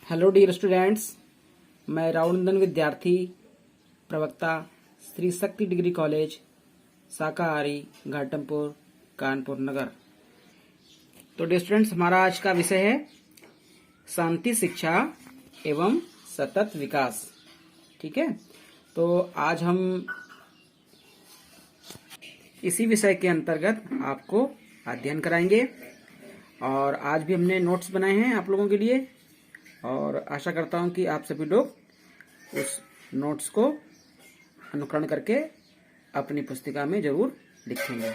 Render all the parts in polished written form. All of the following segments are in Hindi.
हेलो डियर स्टूडेंट्स, मैं राउंडन विद्यार्थी प्रवक्ता श्री शक्ति डिग्री कॉलेज शाकाहारी घाटमपुर कानपुर नगर। तो डियर स्टूडेंट्स, हमारा आज का विषय है शांति शिक्षा एवं सतत विकास। ठीक है, तो आज हम इसी विषय के अंतर्गत आपको अध्ययन कराएंगे और आज भी हमने नोट्स बनाए हैं आप लोगों के लिए और आशा करता हूं कि आप सभी लोग उस नोट्स को अनुकरण करके अपनी पुस्तिका में जरूर लिखेंगे।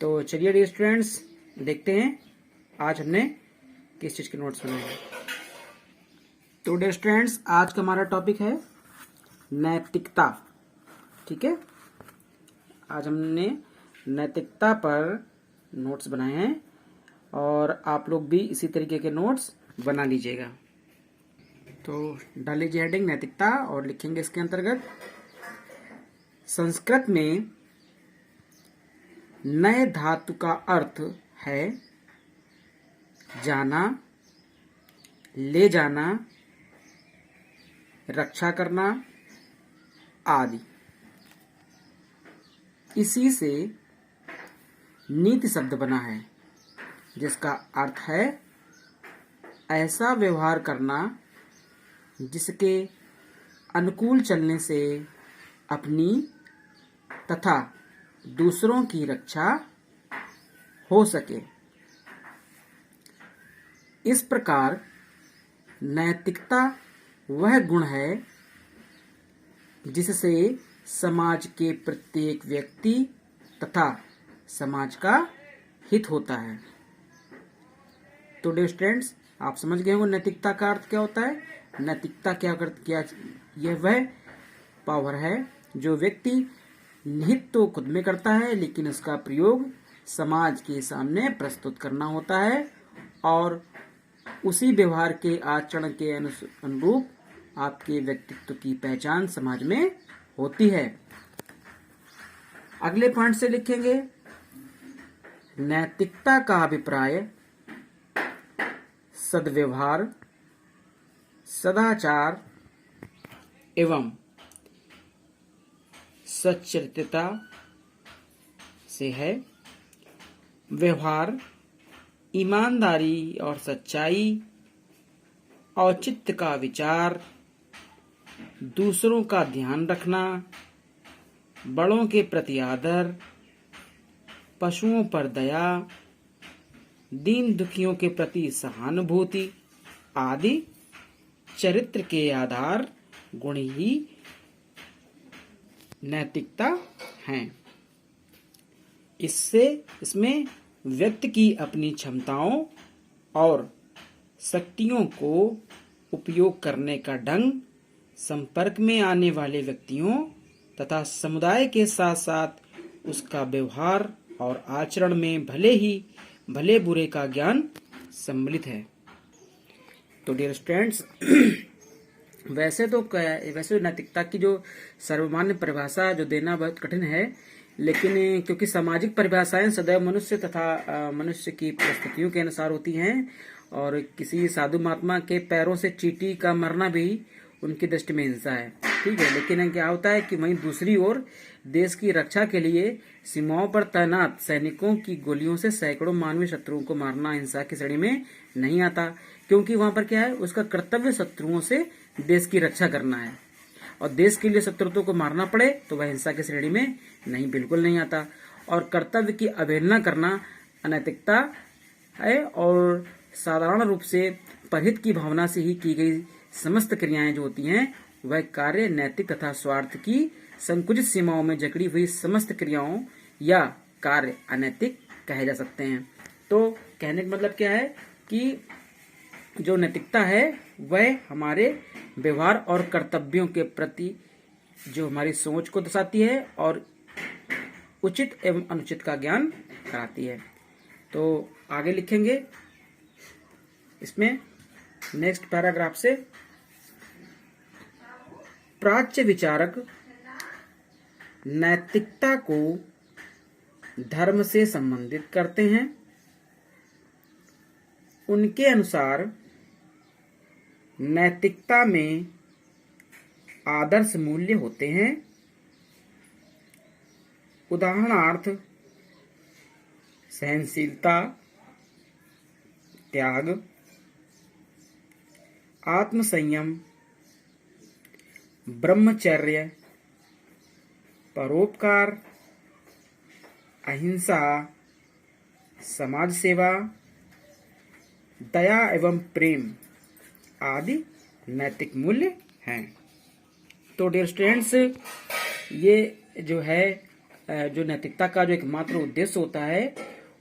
तो चलिए डियर स्टूडेंट्स, देखते हैं आज हमने किस चीज के नोट्स बनाए हैं। तो डियर स्टूडेंट्स, आज का हमारा टॉपिक है नैतिकता। ठीक है, आज हमने नैतिकता पर नोट्स बनाए हैं और आप लोग भी इसी तरीके के नोट्स बना लीजिएगा। तो डाल लीजिए हेडिंग नैतिकता और लिखेंगे इसके अंतर्गत संस्कृत में नए धातु का अर्थ है जाना, ले जाना, रक्षा करना आदि। इसी से नीति शब्द बना है जिसका अर्थ है ऐसा व्यवहार करना जिसके अनुकूल चलने से अपनी तथा दूसरों की रक्षा हो सके। इस प्रकार नैतिकता वह गुण है जिससे समाज के प्रत्येक व्यक्ति तथा समाज का हित होता है। तो डियर स्टूडेंट्स, आप समझ गए होंगे नैतिकता का अर्थ क्या होता है। नैतिकता क्या यह वह पावर है जो व्यक्ति निहित तो खुद में करता है लेकिन उसका प्रयोग समाज के सामने प्रस्तुत करना होता है और उसी व्यवहार के आचरण के अनुरूप आपके व्यक्तित्व की पहचान समाज में होती है। अगले पॉइंट से लिखेंगे नैतिकता का अभिप्राय सद्व्यवहार, सदाचार एवं सच्चरित्रता से है। व्यवहार ईमानदारी और सच्चाई, औचित्य का विचार, दूसरों का ध्यान रखना, बड़ों के प्रति आदर, पशुओं पर दया, दीन दुखियों के प्रति सहानुभूति आदि चरित्र के आधार गुण ही नैतिकता हैं। इसमें व्यक्ति की अपनी क्षमताओं और शक्तियों को उपयोग करने का ढंग, संपर्क में आने वाले व्यक्तियों तथा समुदाय के साथ साथ उसका व्यवहार और आचरण में भले बुरे का ज्ञान सम्मिलित है। तो डियर स्टूडेंट्स, वैसे नैतिकता की जो सर्वमान्य परिभाषा जो देना बहुत कठिन है, लेकिन क्योंकि सामाजिक परिभाषाएं सदैव मनुष्य तथा मनुष्य की परिस्थितियों के अनुसार होती हैं और किसी साधु महात्मा के पैरों से चींटी का मरना भी उनकी दृष्टि में हिंसा है। ठीक है, लेकिन क्या होता है कि वहीं दूसरी ओर देश की रक्षा के लिए सीमाओं पर तैनात सैनिकों की गोलियों से सैकड़ों मानवीय शत्रुओं को मारना हिंसा की श्रेणी में नहीं आता, क्योंकि वहां पर क्या है, उसका कर्तव्य शत्रुओं से देश की रक्षा करना है और देश के लिए शत्रुओं को मारना पड़े तो वह हिंसा की श्रेणी में बिल्कुल नहीं आता। और कर्तव्य की अवहेलना करना अनैतिकता है और साधारण रूप से परहित की भावना से ही की गई समस्त क्रियाएं जो होती हैं वह कार्य नैतिक तथा स्वार्थ की संकुचित सीमाओं में जकड़ी हुई समस्त क्रियाओं या कार्य अनैतिक कहे जा सकते हैं। तो कहने का मतलब क्या है कि जो नैतिकता है वह हमारे व्यवहार और कर्तव्यों के प्रति जो हमारी सोच को दर्शाती है और उचित एवं अनुचित का ज्ञान कराती है। तो आगे लिखेंगे इसमें नेक्स्ट पैराग्राफ से प्राच्य विचारक नैतिकता को धर्म से संबंधित करते हैं। उनके अनुसार नैतिकता में आदर्श मूल्य होते हैं। उदाहरणार्थ सहनशीलता, त्याग, आत्मसंयम, ब्रह्मचर्य, परोपकार, अहिंसा, समाज सेवा, दया एवं प्रेम आदि नैतिक मूल्य हैं। तो डियर स्टूडेंट्स, ये जो है जो नैतिकता का जो एकमात्र उद्देश्य होता है,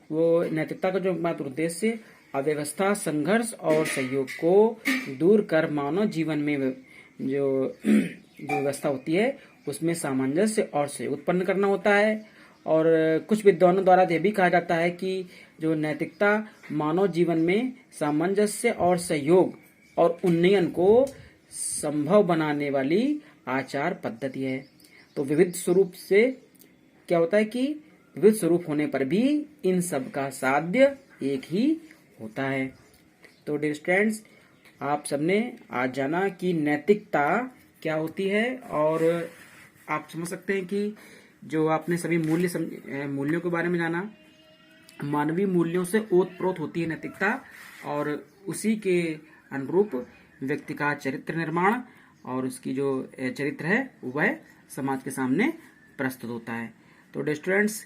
वो नैतिकता का जो एकमात्र उद्देश्य अव्यवस्था, संघर्ष और सहयोग को दूर कर मानव जीवन में जो व्यवस्था होती है उसमें सामंजस्य और सहयोग उत्पन्न करना होता है। और कुछ विद्वानों द्वारा यह भी कहा जाता है कि जो नैतिकता मानव जीवन में सामंजस्य और सहयोग और उन्नयन को संभव बनाने वाली आचार पद्धति है। तो विविध स्वरूप से क्या होता है कि विविध स्वरूप होने पर भी इन सब का साध्य एक ही होता है। तो डियर स्टूडेंट्स, आप सबने आज जाना कि नैतिकता क्या होती है, और आप समझ सकते हैं कि जो आपने सभी मूल्यों के बारे में जाना, मानवीय मूल्यों से ओतप्रोत होती है नैतिकता, और उसी के अनुरूप व्यक्ति का चरित्र निर्माण और उसकी जो चरित्र है वह समाज के सामने प्रस्तुत होता है। तो डियर स्टूडेंट्स,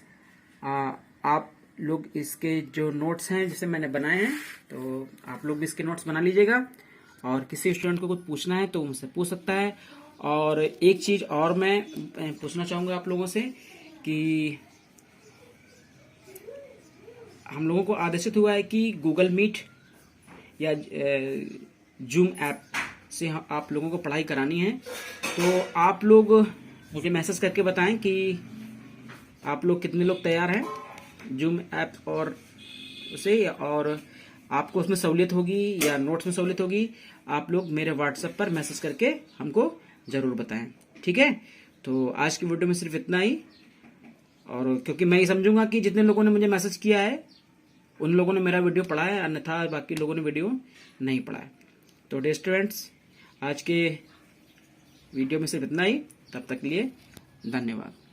आप लोग इसके जो नोट्स हैं जिसे मैंने बनाए हैं, तो आप लोग भी इसके नोट्स बना लीजिएगा, और किसी स्टूडेंट को कुछ पूछना है तो उनसे पूछ सकता है। और एक चीज और मैं पूछना चाहूंगा आप लोगों से कि हम लोगों को आदेशित हुआ है कि गूगल मीट या जूम ऐप से आप लोगों को पढ़ाई करानी है। तो आप लोग मुझे मैसेज करके बताएं कि आप लोग कितने लोग तैयार हैं जूम ऐप और उसे, और आपको उसमें सहूलियत होगी या नोट्स में सहूलियत होगी, आप लोग मेरे व्हाट्सएप पर मैसेज करके हमको जरूर बताएं। ठीक है, तो आज की वीडियो में सिर्फ इतना ही। और क्योंकि मैं ये समझूंगा कि जितने लोगों ने मुझे मैसेज किया है उन लोगों ने मेरा वीडियो पढ़ा है, अन्यथा बाकी लोगों ने वीडियो नहीं पढ़ा है। तो डियर स्टूडेंट्स, आज के वीडियो में सिर्फ इतना ही। तब तक के लिए धन्यवाद।